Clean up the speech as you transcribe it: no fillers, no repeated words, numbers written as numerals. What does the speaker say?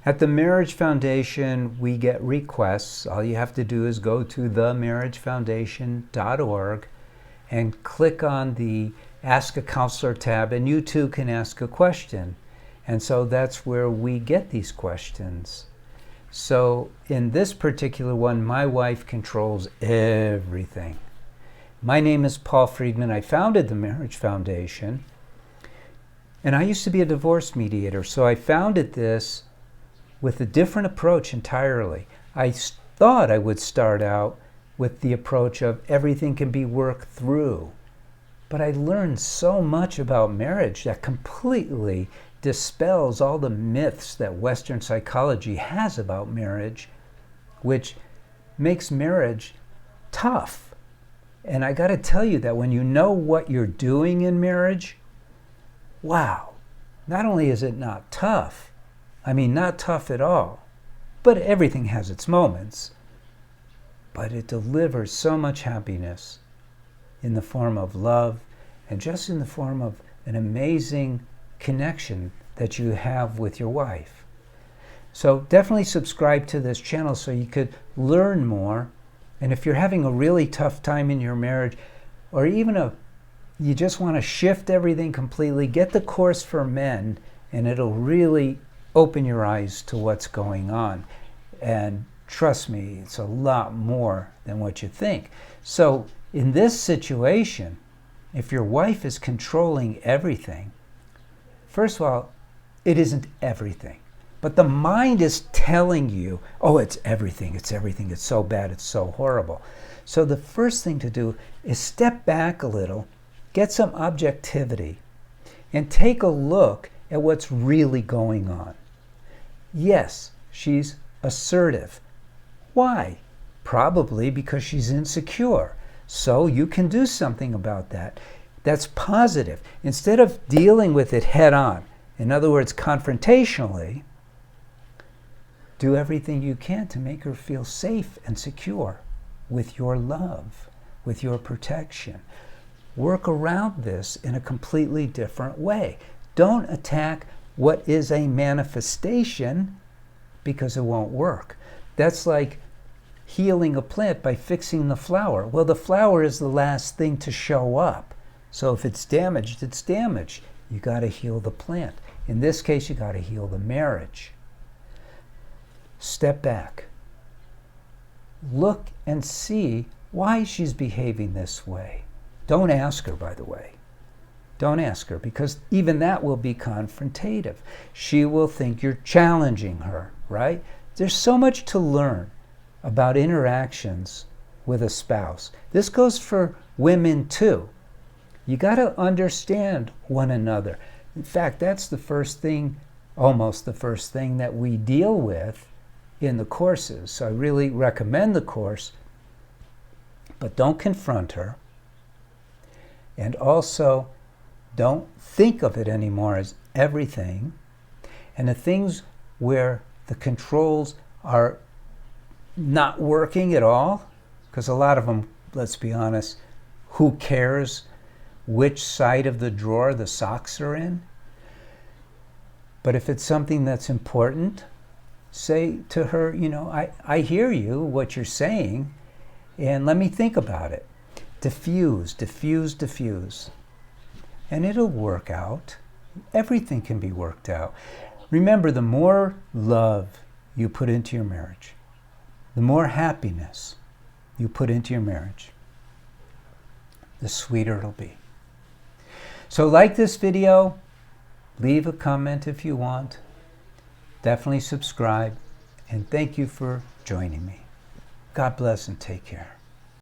At the Marriage Foundation, we get requests. All you have to do is go to themarriagefoundation.org and click on the Ask a Counselor tab, and you too can ask a question. And so that's where we get these questions. So in this particular one, my wife controls everything. My name is Paul Friedman. I founded the Marriage Foundation, and I used to be a divorce mediator, so I founded this with a different approach entirely. I thought I would start out with the approach of everything can be worked through. But I learned so much about marriage that completely dispels all the myths that Western psychology has about marriage, which makes marriage tough. And I got to tell you that when you know what you're doing in marriage, wow, not only is it not tough, not tough at all, but everything has its moments, but it delivers so much happiness in the form of love and just in the form of an amazing connection that you have with your wife. So definitely subscribe to this channel so you could learn more. And if you're having a really tough time in your marriage, or even you just want to shift everything completely, get the course for men, and it'll really open your eyes to what's going on. And trust me, it's a lot more than what you think. So in this situation, if your wife is controlling everything, first of all, it isn't everything. But the mind is telling you, oh, it's everything, it's everything, it's so bad, it's so horrible. So the first thing to do is step back a little, get some objectivity, and take a look at what's really going on. Yes, she's assertive. Why? Probably because she's insecure. So you can do something about that. That's positive. Instead of dealing with it head on, in other words, confrontationally, do everything you can to make her feel safe and secure with your love, with your protection. Work around this in a completely different way. Don't attack what is a manifestation, because it won't work. That's like healing a plant by fixing the flower. Well, the flower is the last thing to show up. So if it's damaged, it's damaged. You got to heal the plant. In this case, you got to heal the marriage. Step back. Look and see why she's behaving this way. Don't ask her, by the way. Don't ask her, because even that will be confrontative. She will think you're challenging her, right? There's so much to learn about interactions with a spouse. This goes for women too. You got to understand one another. In fact, that's the first thing, almost the first thing that we deal with in the courses. So I really recommend the course, but don't confront her. And also, don't think of it anymore as everything. And the things where the controls are not working at all, because a lot of them, let's be honest, who cares which side of the drawer the socks are in? But if it's something that's important, say to her, I hear you, what you're saying, and let me think about it. Diffuse, diffuse, diffuse. And it'll work out. Everything can be worked out. Remember, the more love you put into your marriage, the more happiness you put into your marriage, the sweeter it'll be. So like this video, leave a comment if you want. Definitely subscribe. And thank you for joining me. God bless and take care.